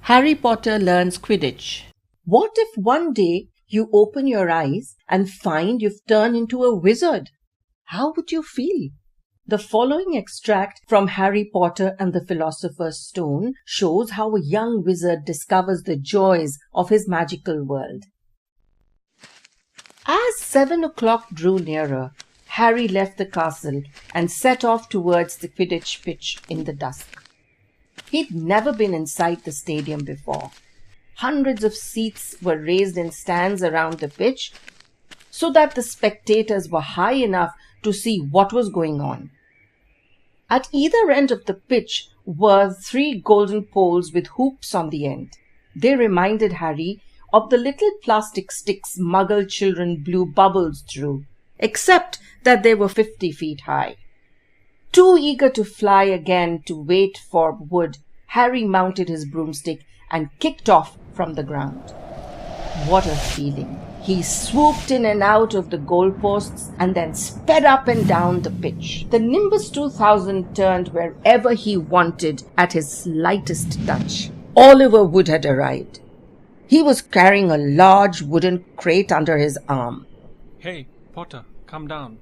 Harry Potter learns Quidditch. What if one day you open your eyes and find you've turned into a wizard? How would you feel? The following extract from Harry Potter and the Philosopher's Stone shows how a young wizard discovers the joys of his magical world. As 7 o'clock drew nearer, Harry left the castle and set off towards the Quidditch pitch in the dusk. He'd never been inside the stadium before. Hundreds of seats were raised in stands around the pitch so that the spectators were high enough to see what was going on. At either end of the pitch were 3 golden poles with hoops on the end. They reminded Harry of the little plastic sticks Muggle children blew bubbles through, except that they were 50 feet high. Too eager to fly again to wait for wood, Harry mounted his broomstick and kicked off from the ground. What a feeling! He swooped in and out of the goalposts and then sped up and down the pitch. The Nimbus 2000 turned wherever he wanted at his slightest touch. Oliver Wood had arrived. He was carrying a large wooden crate under his arm. Hey, Potter, come down.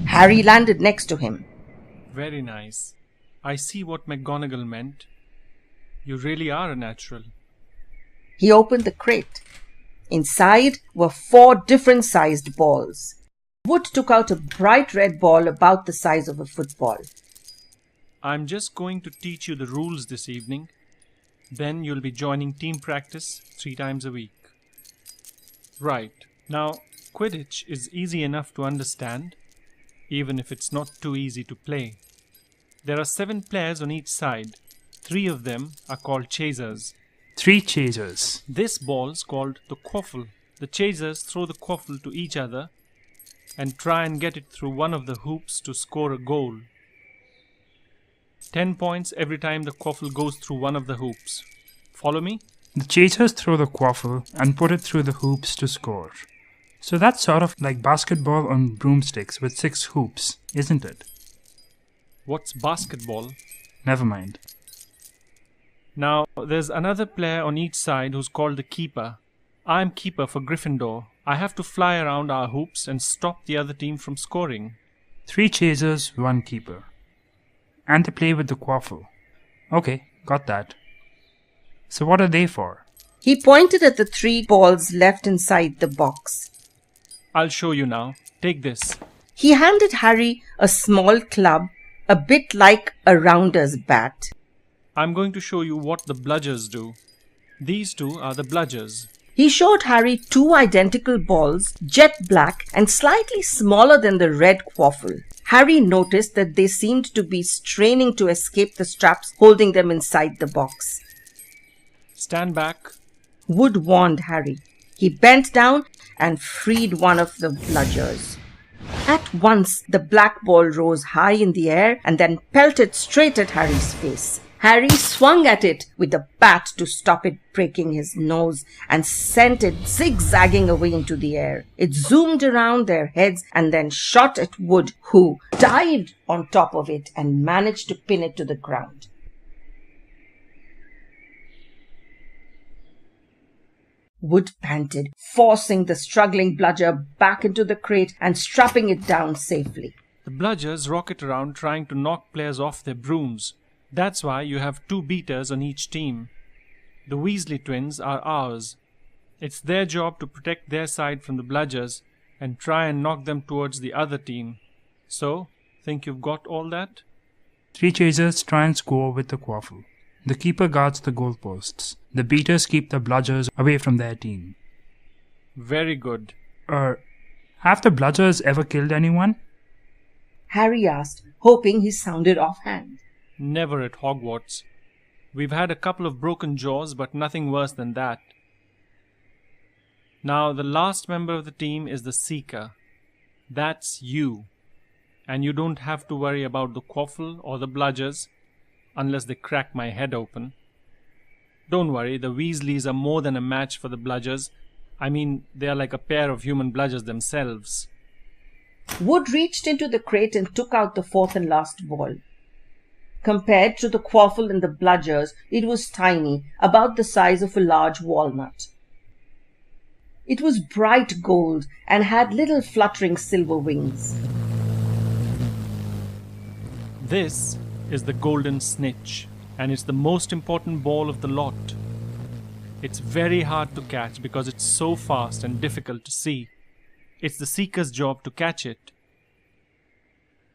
Harry landed next to him. Very nice. I see what McGonagall meant. You really are a natural. He opened the crate. Inside were 4 different sized balls. Wood took out a bright red ball about the size of a football. I'm just going to teach you the rules this evening. Then you'll be joining team practice 3 times a week. Right. Now, Quidditch is easy enough to understand, even if it's not too easy to play. There are 7 players on each side. 3 of them are called chasers. 3 chasers. This ball's called the quaffle. The chasers throw the quaffle to each other and try and get it through one of the hoops to score a goal. 10 points every time the quaffle goes through one of the hoops. Follow me? The chasers throw the quaffle and put it through the hoops to score. So that's sort of like basketball on broomsticks with 6 hoops, isn't it? What's basketball? Never mind. Now, there's another player on each side who's called the keeper. I'm keeper for Gryffindor. I have to fly around our hoops and stop the other team from scoring. 3 chasers, 1 keeper. And they play with the quaffle. Okay, got that. So what are they for? He pointed at the 3 balls left inside the box. I'll show you now. Take this. He handed Harry a small club, a bit like a rounder's bat. I'm going to show you what the bludgers do. These 2 are the bludgers. He showed Harry 2 identical balls, jet black and slightly smaller than the red quaffle. Harry noticed that they seemed to be straining to escape the straps holding them inside the box. Stand back. Wood warned Harry. He bent down and freed one of the bludgers. At once, the black ball rose high in the air and then pelted straight at Harry's face. Harry swung at it with the bat to stop it breaking his nose and sent it zigzagging away into the air. It zoomed around their heads and then shot at Wood, who dived on top of it and managed to pin it to the ground. Wood panted, forcing the struggling bludger back into the crate and strapping it down safely. The bludgers rocket around trying to knock players off their brooms. That's why you have 2 beaters on each team. The Weasley twins are ours. It's their job to protect their side from the bludgers and try and knock them towards the other team. So, think you've got all that? 3 chasers try and score with the quaffle. The keeper guards the goalposts. The beaters keep the bludgers away from their team. Very good. Have the bludgers ever killed anyone? Harry asked, hoping he sounded offhand. Never at Hogwarts. We've had a couple of broken jaws, but nothing worse than that. Now, the last member of the team is the Seeker. That's you. And you don't have to worry about the quaffle or the bludgers, unless they crack my head open. Don't worry, the Weasleys are more than a match for the bludgers. I mean, they are like a pair of human bludgers themselves. Wood reached into the crate and took out the 4th and last ball. Compared to the quaffle and the bludgers, it was tiny, about the size of a large walnut. It was bright gold and had little fluttering silver wings. This is the golden snitch, and it's the most important ball of the lot. It's very hard to catch because it's so fast and difficult to see. It's the seeker's job to catch it.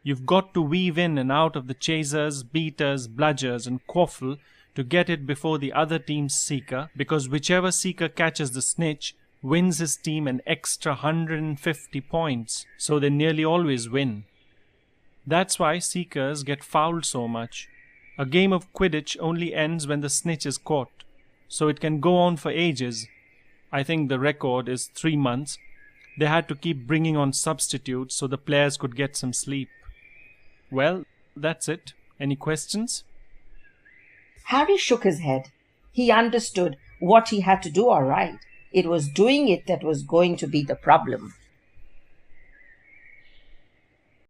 You've got to weave in and out of the chasers, beaters, bludgers, and quaffle to get it before the other team's seeker, because whichever seeker catches the snitch wins his team an extra 150 points, so they nearly always win. That's why seekers get fouled so much. A game of Quidditch only ends when the snitch is caught, so it can go on for ages. I think the record is 3 months. They had to keep bringing on substitutes so the players could get some sleep. Well, that's it. Any questions? Harry shook his head. He understood what he had to do all right. It was doing it that was going to be the problem.